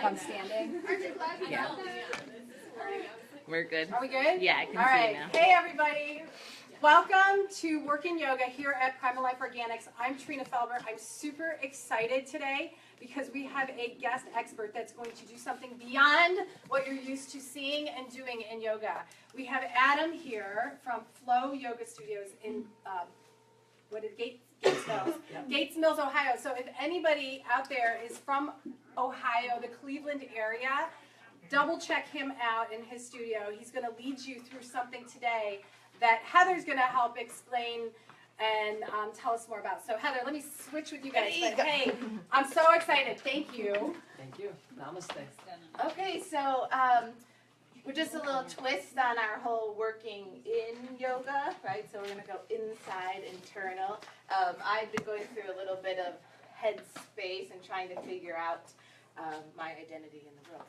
I'm standing. Yeah. We're good. Are we good? Yeah, I can All see right. you now. Hey, everybody. Welcome to Working Yoga here at Primal Life Organics. I'm Trina Felber. I'm super excited today because we have a guest expert that's going to do something beyond what you're used to seeing and doing in yoga. We have Adam here from Flow Yoga Studios in Gates Mills, Gates Mills, Ohio. So if anybody out there is from Ohio, the Cleveland area, double check him out in his studio. He's going to lead you through something today that Heather's going to help explain and tell us more about. So Heather, let me switch with you guys. But hey, I'm so excited. Thank you. Thank you. Namaste. Okay, so we're just a little twist on our whole working in yoga, right? So we're going to go inside, internal. I've been going through a little bit of head space and trying to figure out my identity in the world.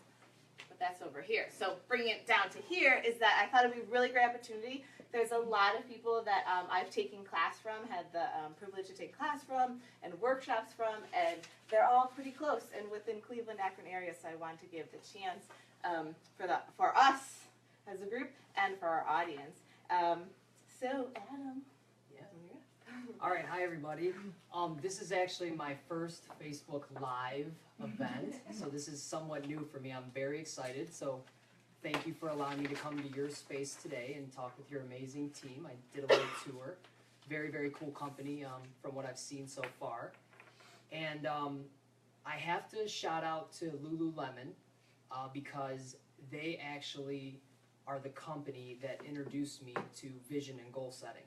But that's over here. So bringing it down to here is that I thought it would be a really great opportunity. There's a lot of people that I've taken class from, had the privilege to take class from and workshops from, and they're all pretty close and within Cleveland, Akron area, so I wanted to give the chance for us as a group and for our audience. So, Adam. Yeah. All right. Hi, everybody. This is actually my first Facebook Live event, so this is somewhat new for me. I'm very excited. So, thank you for allowing me to come to your space today and talk with your amazing team. I did a little tour. Very, very cool company from what I've seen so far. And I have to shout out to Lululemon because they actually are the company that introduced me to vision and goal setting.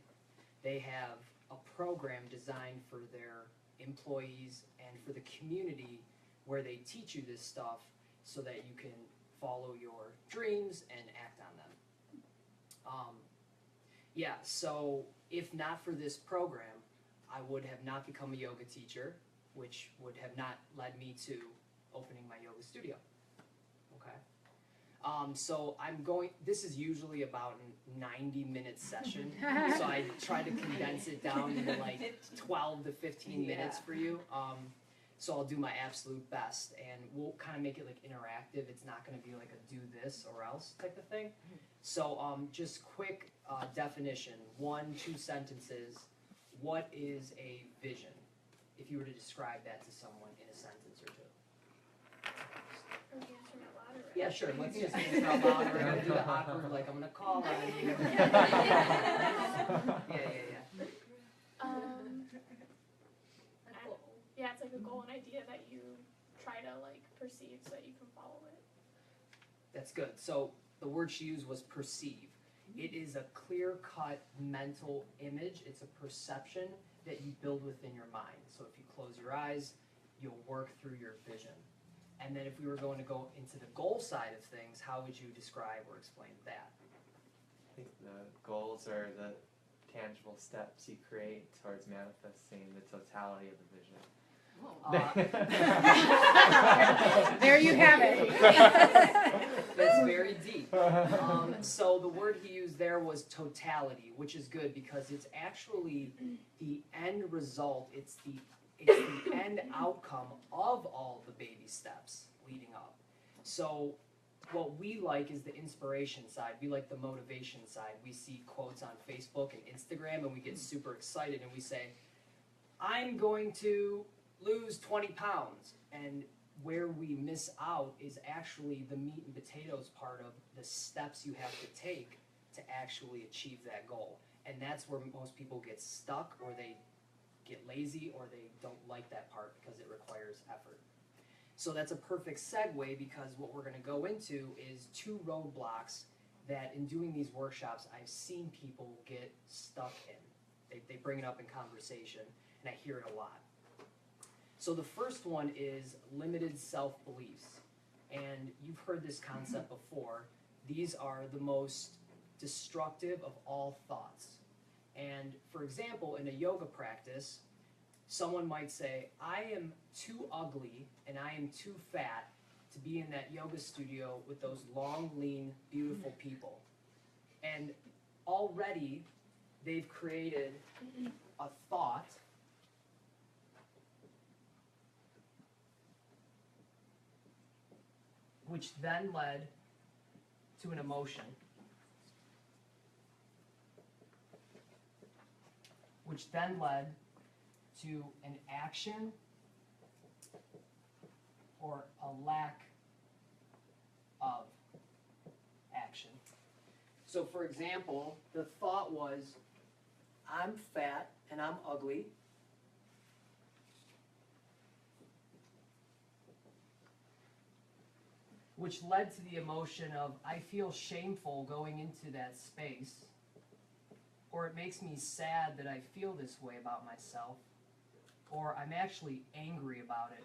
They have a program designed for their employees and for the community where they teach you this stuff so that you can follow your dreams and act on them. Yeah, so if not for this program, I would have not become a yoga teacher, which would have not led me to opening my yoga studio. Okay. So this is usually about a 90-minute session, so I try to condense it down into like 12 to 15 minutes for you. So I'll do my absolute best, and we'll kind of make it like interactive. It's not going to be like a do this or else type of thing. So just quick definition, 1-2 sentences. What is a vision? If you were to describe that to someone in a sentence or two. Yeah, sure. Let's just answer out loud. We're going to do the awkward, like I'm going to call on you. Yeah. Yeah, it's like a goal and idea that you try to like perceive so that you can follow it. That's good. So the word she used was perceive. It is a clear-cut mental image. It's a perception that you build within your mind. So if you close your eyes, you'll work through your vision. And then if we were going to go into the goal side of things, how would you describe or explain that? I think the goals are the tangible steps you create towards manifesting the totality of the vision. There you have it. That's very deep. So the word he used there was totality, which is good because it's actually the end result. It's the end outcome of all the baby steps leading up. So what we like is the inspiration side. We like the motivation side. We see quotes on Facebook and Instagram, and we get super excited, and we say, I'm going to lose 20 pounds. And where we miss out is actually the meat and potatoes part of the steps you have to take to actually achieve that goal. And that's where most people get stuck, or they get lazy, or they don't like that part because it requires effort. So that's a perfect segue because what we're going to go into is 2 roadblocks that in doing these workshops I've seen people get stuck in. They bring it up in conversation, and I hear it a lot. So the first one is limited self-beliefs. And you've heard this concept before. These are the most destructive of all thoughts. And for example, in a yoga practice, someone might say, I am too ugly and I am too fat to be in that yoga studio with those long, lean, beautiful people. And already they've created a thought which then led to an emotion, which then led to an action or a lack of action. So for example, the thought was, I'm fat and I'm ugly. Which led to the emotion of, I feel shameful going into that space, or it makes me sad that I feel this way about myself, or I'm actually angry about it.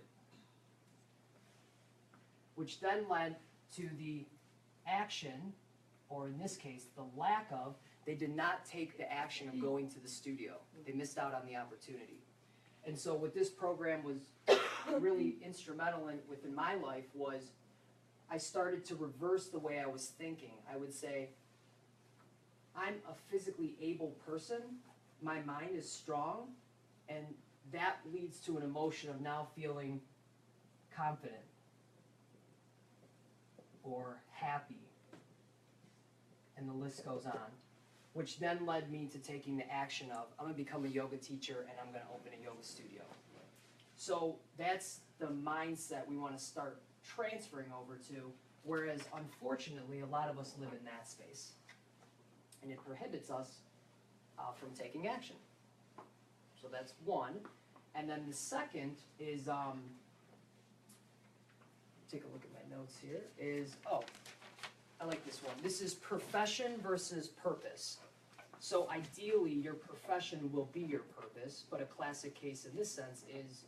Which then led to the action, or in this case, the lack of, they did not take the action of going to the studio. They missed out on the opportunity. And so what this program was really instrumental in within my life was, I started to reverse the way I was thinking. I would say, I'm a physically able person, my mind is strong, and that leads to an emotion of now feeling confident or happy, and the list goes on, which then led me to taking the action of, I'm gonna become a yoga teacher and I'm gonna open a yoga studio. So that's the mindset we wanna start transferring over to, whereas unfortunately a lot of us live in that space, and it prohibits us from taking action. So that's one. And then the second is, take a look at my notes here, is, oh, I like this one. This is profession versus purpose. So ideally your profession will be your purpose, but a classic case in this sense is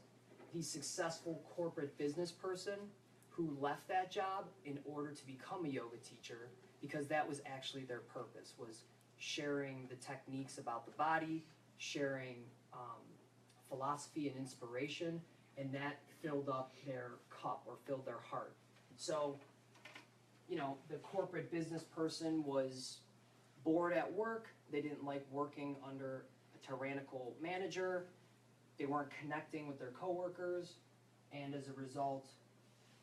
the successful corporate business person who left that job in order to become a yoga teacher, because that was actually their purpose, was sharing the techniques about the body, sharing philosophy and inspiration, and that filled up their cup or filled their heart. So, you know, the corporate business person was bored at work, they didn't like working under a tyrannical manager, they weren't connecting with their coworkers, and as a result,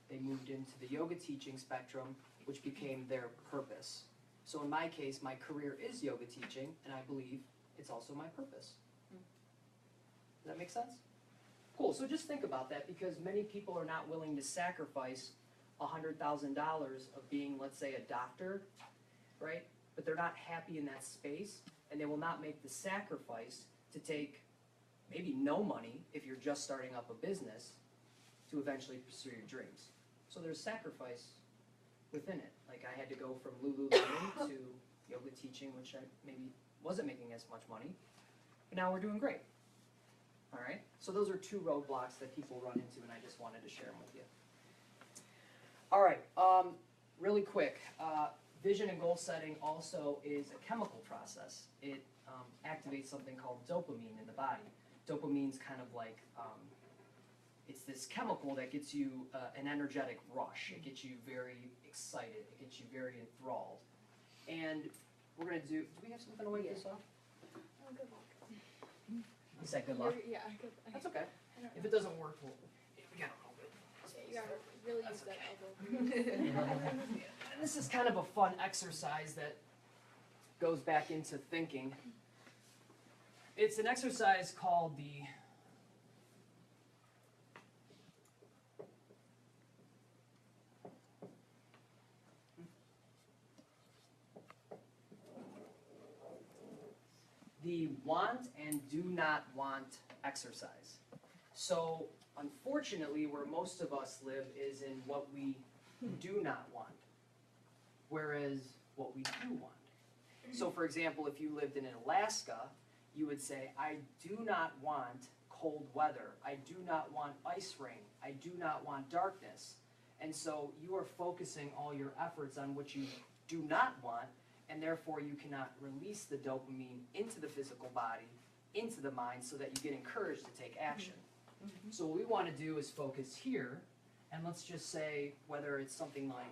they moved into the yoga teaching spectrum, which became their purpose. So in my case, my career is yoga teaching, and I believe it's also my purpose. Does that make sense? Cool, so just think about that, because many people are not willing to sacrifice $100,000 of being, let's say, a doctor, right? But they're not happy in that space, and they will not make the sacrifice to take maybe no money if you're just starting up a business to eventually pursue your dreams. So there's sacrifice within it. Like I had to go from Lululemon to yoga teaching, which I maybe wasn't making as much money, but now we're doing great. All right, so those are two roadblocks that people run into, and I just wanted to share them with you. All right, really quick, vision and goal setting also is a chemical process. It activates something called dopamine in the body. Dopamine's kind of like, it's this chemical that gets you an energetic rush. It gets you very excited. It gets you very enthralled. And we're gonna do we have something to wake this off? Oh, good luck. You said good luck? Yeah, good. That's okay. I don't If know. it doesn't work, we got a little bit. Yeah, you gotta really use That's that elbow. And this is kind of a fun exercise that goes back into thinking. It's an exercise called the want and do not want exercise. So unfortunately, where most of us live is in what we do not want, whereas what we do want. So for example, if you lived in Alaska, you would say, I do not want cold weather. I do not want ice rain. I do not want darkness. And so you are focusing all your efforts on what you do not want, and therefore you cannot release the dopamine into the physical body, into the mind, so that you get encouraged to take action. So what we want to do is focus here, and let's just say whether it's something like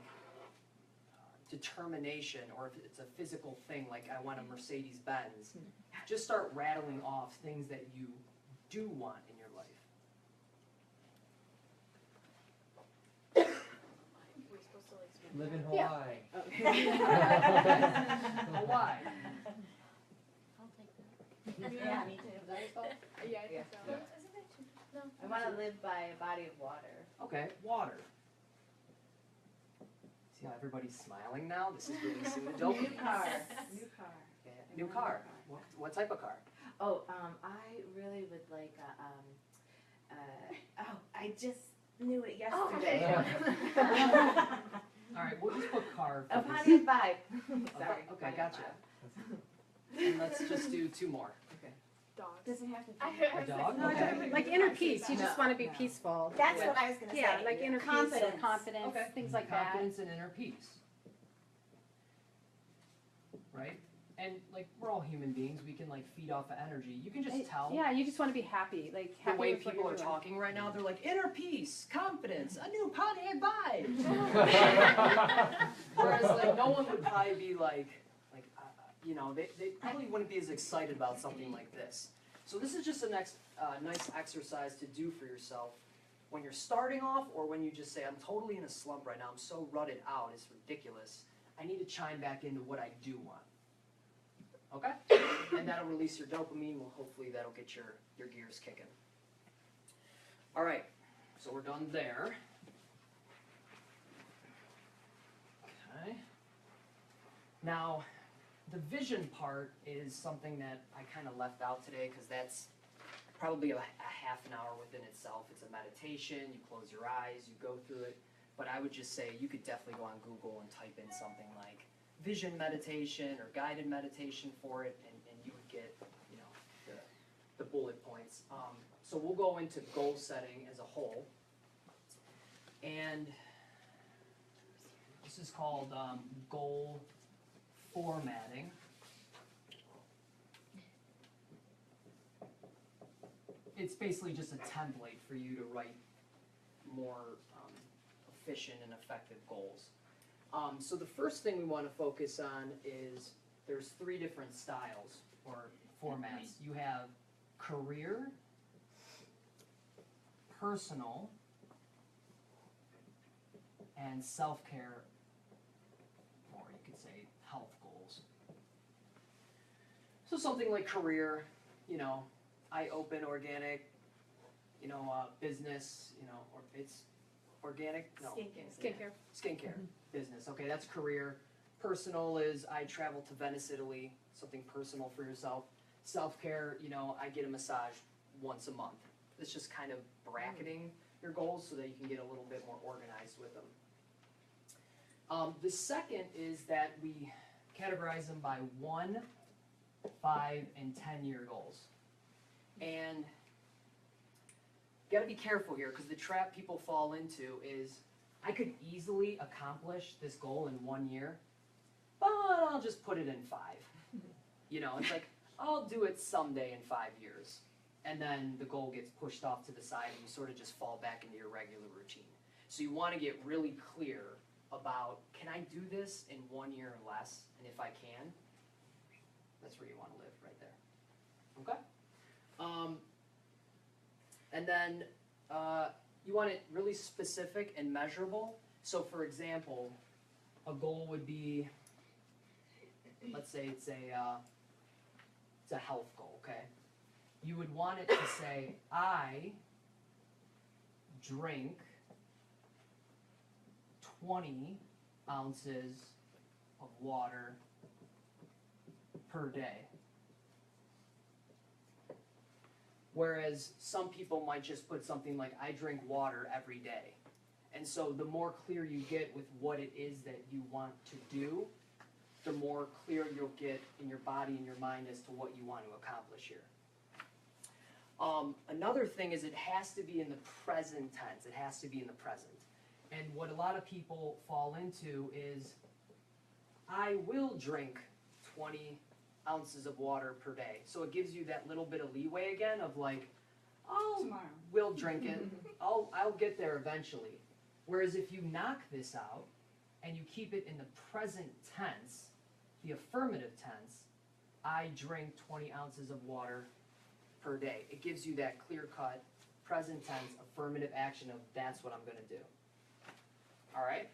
determination, or if it's a physical thing like I want a Mercedes-Benz, just start rattling off things that you do want in your life. We're supposed to Live in Yeah. Hawaii. Hawaii. Yeah, me too. Yeah, I think so. Yeah. Isn't it too? No. I want to live by a body of water. Okay, water. See how everybody's smiling now? This is releasing the dopamine. New car. New car. Yeah, new car. What type of car? Oh, I really would like I just knew it yesterday. All right, we'll just put car. A for this. Pontiac Vibe. Sorry. Okay, gotcha. And let's just do two more. Okay. Dogs. Doesn't have to I be. was dog? thinking- Okay. Like inner peace, you No, just want to be no. peaceful. That's what I was gonna say. Yeah, like inner peace or Confidence. confidence, Okay. things like that. Confidence and inner peace. Right? And like we're all human beings, we can like feed off of energy. You can just tell Yeah, you just want to be happy, like the happy way with what people you're are doing. talking right now. They're like inner peace, confidence, a new Pontiac vibe. Whereas like no one would probably be like you know, they probably wouldn't be as excited about something like this. So this is just a nice exercise to do for yourself when you're starting off or when you just say, I'm totally in a slump right now, I'm so rutted out, it's ridiculous. I need to chime back into what I do want. Okay? And that'll release your dopamine, well hopefully that'll get your gears kicking. Alright, so we're done there. Okay. Now, the vision part is something that I kind of left out today because that's probably a half an hour within itself. It's a meditation, you close your eyes, you go through it. But I would just say you could definitely go on Google and type in something like vision meditation or guided meditation for it, and you would get, you know, the bullet points. So we'll go into goal setting as a whole. And this is called goal formatting. It's basically just a template for you to write more efficient and effective goals. So the first thing we want to focus on is there's 3 different styles or formats. You have career, personal, and self-care, or you could say health goals. So something like career, you know, I open organic, you know, business, you know, or it's organic, no, Skincare. skincare business. Okay, that's career. Personal is I travel to Venice, Italy, something personal for yourself. Self-care, you know, I get a massage once a month. It's just kind of bracketing your goals so that you can get a little bit more organized with them. The second is that we categorize them by 1, 5, and 10-year goals. And you gotta be careful here because the trap people fall into is I could easily accomplish this goal in 1 year, but I'll just put it in 5. You know, it's like I'll do it someday in 5 years. And then the goal gets pushed off to the side and you sort of just fall back into your regular routine. So you want to get really clear about, can I do this in 1 year or less? And if I can, that's where you want to live, right there. Okay? And then you want it really specific and measurable. So for example, a goal would be, let's say it's a health goal, okay? You would want it to say, I drink 20 ounces of water per day. Whereas some people might just put something like, I drink water every day. And so the more clear you get with what it is that you want to do, the more clear you'll get in your body and your mind as to what you want to accomplish here. Another thing is it has to be in the present tense. It has to be in the present. And what a lot of people fall into is, I will drink 20 ounces of water per day. So it gives you that little bit of leeway again of like, will drink it. I'll get there eventually. Whereas if you knock this out and you keep it in the present tense, the affirmative tense, I drink 20 ounces of water per day. It gives you that clear-cut, present tense, affirmative action of that's what I'm going to do. All right?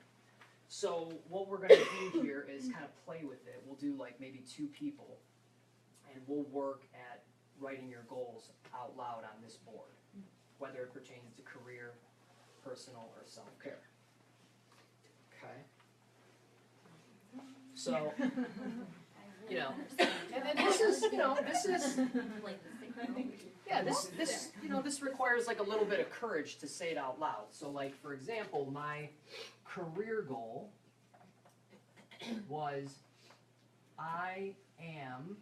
So what we're gonna do here is kind of play with it. We'll do like maybe 2 people, and we'll work at writing your goals out loud on this board, whether it pertains to career, personal, or self-care. Okay? So, you know, and then this is, you know, this is, yeah, this, you know, this requires like a little bit of courage to say it out loud. So like, for example, my career goal was I am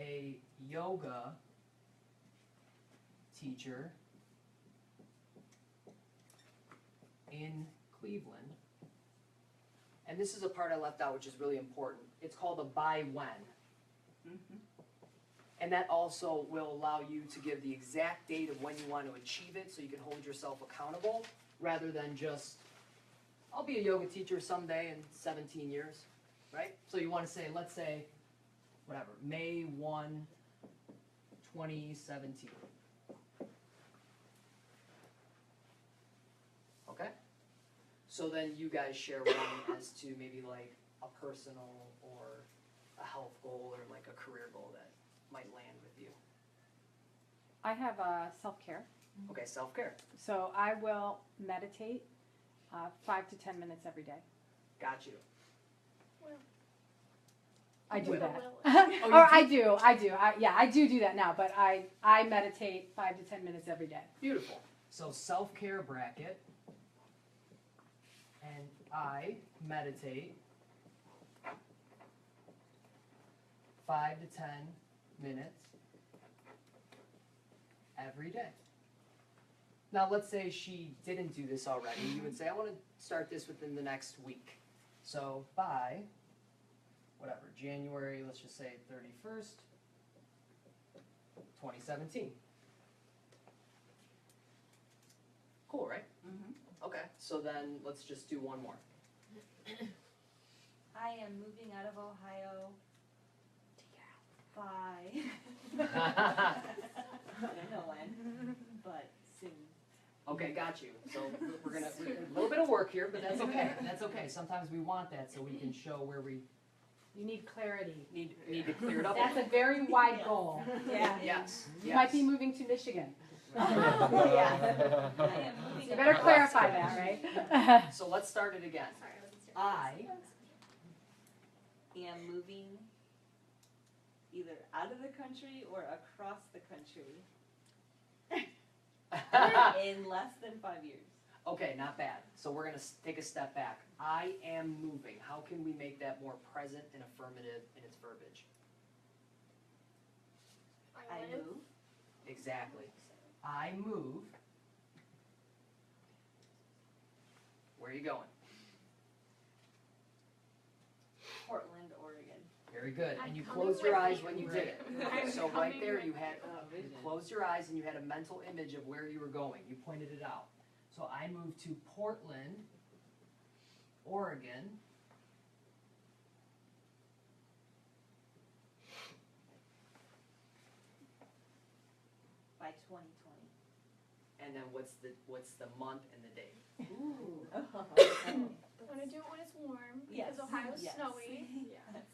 a yoga teacher in Cleveland. And this is a part I left out which is really important. It's called a by when. And that also will allow you to give the exact date of when you want to achieve it so you can hold yourself accountable rather than just, I'll be a yoga teacher someday in 17 years, right? So you want to say, let's say, whatever, May 1, 2017. Okay? So then you guys share one as to maybe like a personal or a health goal or like a career goal that might land with you. I have self-care. Okay, self-care. So I will meditate 5 to 10 minutes every day. Got you. I do Will. that. Oh, you Or I do. I do that now, but I meditate 5 to 10 minutes every day. Beautiful. So self-care bracket. And I meditate 5 to 10 minutes every day. Now let's say she didn't do this already. You would say, I want to start this within the next week. So by, whatever, January, let's just say 31st, 2017. Cool, right? Okay, so then let's just do one more. I am moving out of Ohio by, I don't know when, but soon. Okay, got you. So we're gonna, a little bit of work here, but that's okay. That's okay. Sometimes we want that so we can show where we You need clarity. need to clear it up. That's a very wide goal. Yeah. Yes. You might be moving to Michigan. Yeah. I am moving You out better of clarify Alaska. that, right? So let's start it again. Sorry, I wasn't I am moving either out of the country or across the country in less than 5 years. Okay, not bad. So we're gonna take a step back. I am moving. How can we make that more present and affirmative in its verbiage? I live. move. Exactly. I move. Where are you going? Portland, Oregon. Very good. I'm And you coming closed your with eyes you. when you did it. I'm So right coming there with you had, you vision. closed your eyes and you had a mental image of where you were going. You pointed it out. So I moved to Portland, Oregon. By 2020. And then what's the month and the date? Ooh. I want to do it when it's warm Yes. because Ohio's Yes. snowy. Yes.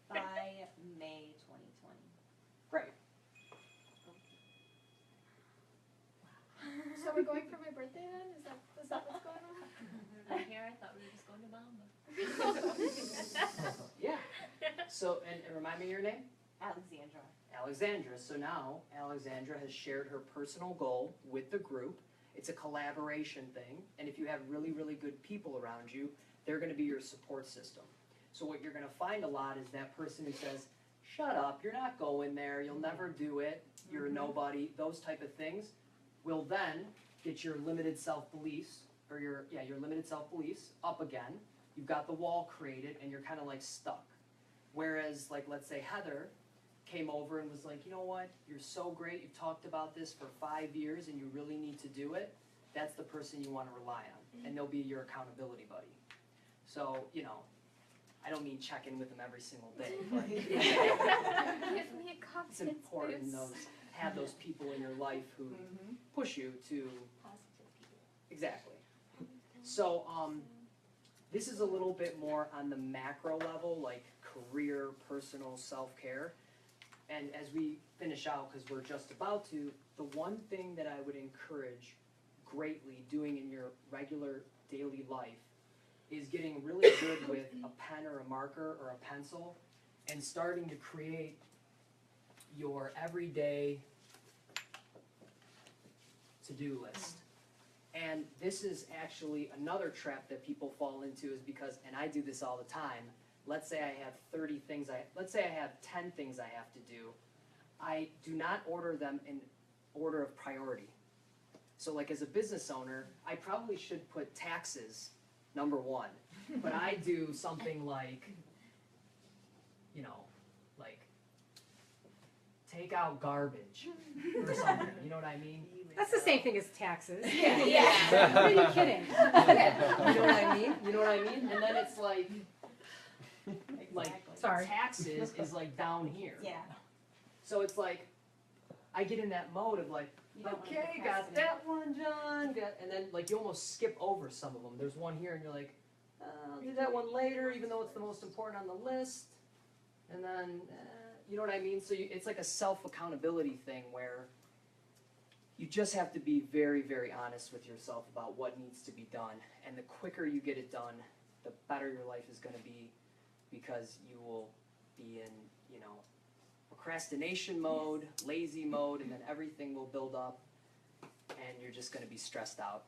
By May 2020. Great. So we're going for my birthday then? Is that what's going on? Right here, I thought we were just going to Bamba. Yeah. So, and remind me your name? Alexandra. Alexandra. So now Alexandra has shared her personal goal with the group. It's a collaboration thing. And if you have really, really good people around you, they're going to be your support system. So what you're going to find a lot is that person who says, shut up, you're not going there, you'll never do it, you're a nobody, those type of things will then get your limited self-beliefs, or your limited self-beliefs up again. You've got the wall created and you're kind of like stuck. Whereas, like, let's say Heather came over and was like, you know what, you're so great, you've talked about this for 5 years and you really need to do it. That's the person you want to rely on, and they'll be your accountability buddy. So, you know, I don't mean check in with them every single day, but Give me a it's confidence important boost. have those people in your life who push you to Positive people. exactly. So This is a little bit more on the macro level, like career, personal, self-care. And as we finish out, because we're just about to, the one thing that I would encourage greatly doing in your regular daily life is getting really good with a pen or a marker or a pencil and starting to create your everyday to-do list. And this is actually another trap that people fall into, is because, and I do this all the time, let's say I have 30 things, let's say I have 10 things I have to do. I do not order them in order of priority. So like as a business owner, I probably should put taxes number 1, but I do something like, you know, like take out garbage or something, you know what I mean? That's the same thing as taxes. Yeah. What are you kidding? Yeah, you know what I mean? You know what I mean? And then it's like Sorry. taxes is like down here. Yeah. So it's like, I get in that mode of like, You don't wanna okay, got procrastinate. that one, John, and then like you almost skip over some of them. There's one here and you're like, I'll do that one later, even though it's the most important on the list. And then, you know what I mean? So it's like a self-accountability thing where you just have to be very, very honest with yourself about what needs to be done. And the quicker you get it done, the better your life is going to be, because you will be in, you know, procrastination mode, lazy mode, and then everything will build up and you're just going to be stressed out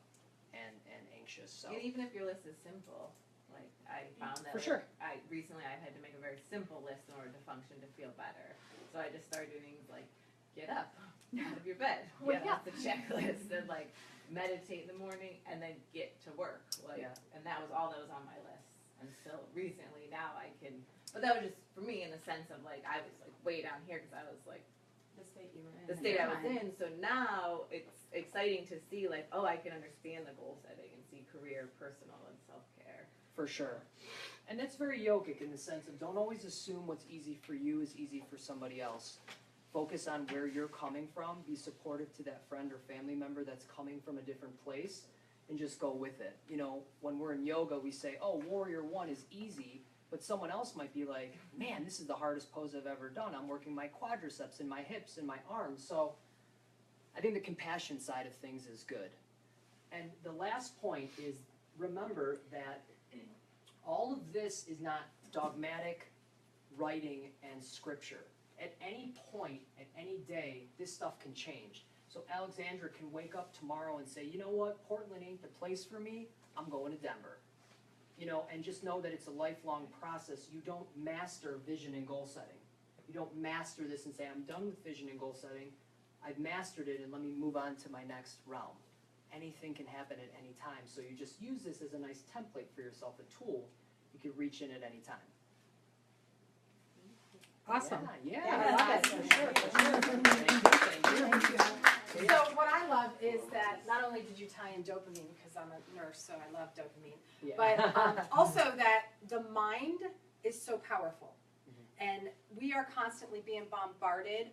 and anxious. So And even if your list is simple, like I found that For like, sure. recently I had to make a very simple list in order to function to feel better. So I just started doing things like get up out of your bed. Yeah. That's the checklist, and like meditate in the morning and then get to work. Like Yeah. and that was all that was on my list. And so recently now I can, but that was just for me in the sense of like I was like way down here because I was like The state you were in. the state I was in. So now it's exciting to see like, oh, I can understand the goal setting and see career, personal, and self-care. for sure. And that's very yogic in the sense of don't always assume what's easy for you is easy for somebody else. Focus on where you're coming from. Be supportive to that friend or family member that's coming from a different place, and just go with it. You know, when we're in yoga, we say, oh, warrior 1 is easy, but someone else might be like, man, this is the hardest pose I've ever done. I'm working my quadriceps and my hips and my arms. So I think the compassion side of things is good. And the last point is, remember that all of this is not dogmatic writing and scripture. At any point, at any day, this stuff can change. So Alexandra can wake up tomorrow and say, you know what, Portland ain't the place for me, I'm going to Denver. You know, and just know that it's a lifelong process. You don't master vision and goal setting. You don't master this and say, I'm done with vision and goal setting, I've mastered it and let me move on to my next realm. Anything can happen at any time, so you just use this as a nice template for yourself, a tool you can reach in at any time. Awesome. Yeah, Yeah, I love it. for sure, for sure. Thank you. So what I love is that not only did you tie in dopamine, because I'm a nurse, so I love dopamine, Yeah. but also that the mind is so powerful. And we are constantly being bombarded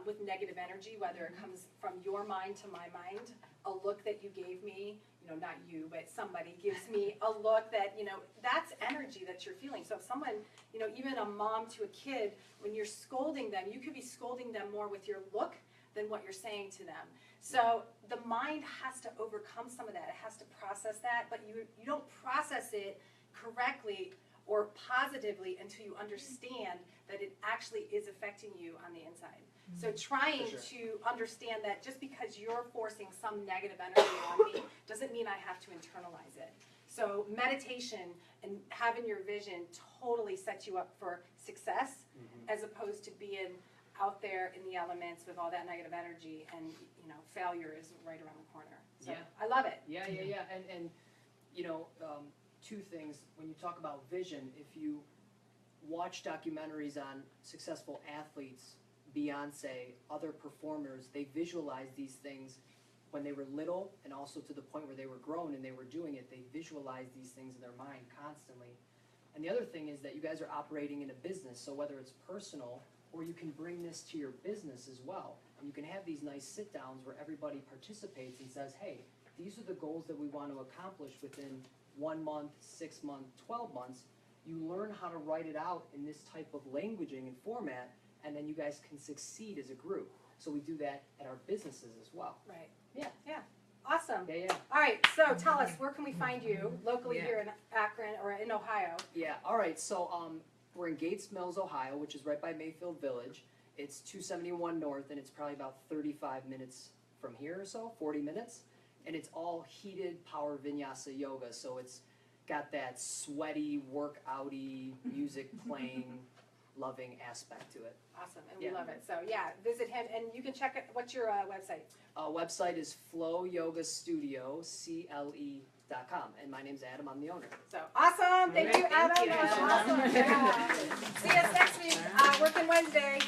with negative energy, whether it comes from your mind to my mind. A look that you gave me, you know, not you, but somebody gives me a look that, you know, that's energy that you're feeling. So if someone, you know, even a mom to a kid, when you're scolding them, you could be scolding them more with your look than what you're saying to them. So the mind has to overcome some of that. It has to process that, but you don't process it correctly or positively until you understand that it actually is affecting you on the inside. So trying For sure. to understand that just because you're forcing some negative energy on me doesn't mean I have to internalize it. So meditation and having your vision totally sets you up for success, as opposed to being out there in the elements with all that negative energy, and you know, failure is right around the corner. So Yeah. I love it. Yeah. And you know, two things. When you talk about vision, if you watch documentaries on successful athletes, Beyonce, other performers, they visualize these things when they were little, and also to the point where they were grown and they were doing it. They visualize these things in their mind constantly. And the other thing is that you guys are operating in a business, so whether it's personal or you can bring this to your business as well. And you can have these nice sit downs where everybody participates and says, hey, these are the goals that we want to accomplish within 1 month, 6 month, 12 months, you learn how to write it out in this type of languaging and format, and then you guys can succeed as a group. So we do that at our businesses as well. Right. Yeah. Yeah. Awesome. Yeah. All right, so tell us, where can we find you locally Yeah. here in Akron or in Ohio? Yeah, all right, so we're in Gates Mills, Ohio, which is right by Mayfield Village. It's 271 North, and it's probably about 35 minutes from here or so, 40 minutes. And it's all heated power vinyasa yoga, so it's got that sweaty, workouty, music playing, loving aspect to it. Awesome, and we Yeah. love it. So yeah, visit him, and you can check it. What's your website? Website is Flow Yoga Studio, CLE.com, and my name's Adam, I'm the owner. So awesome, thank you, Thank Adam. you. That was awesome. Yeah. See us next week, Working Wednesday.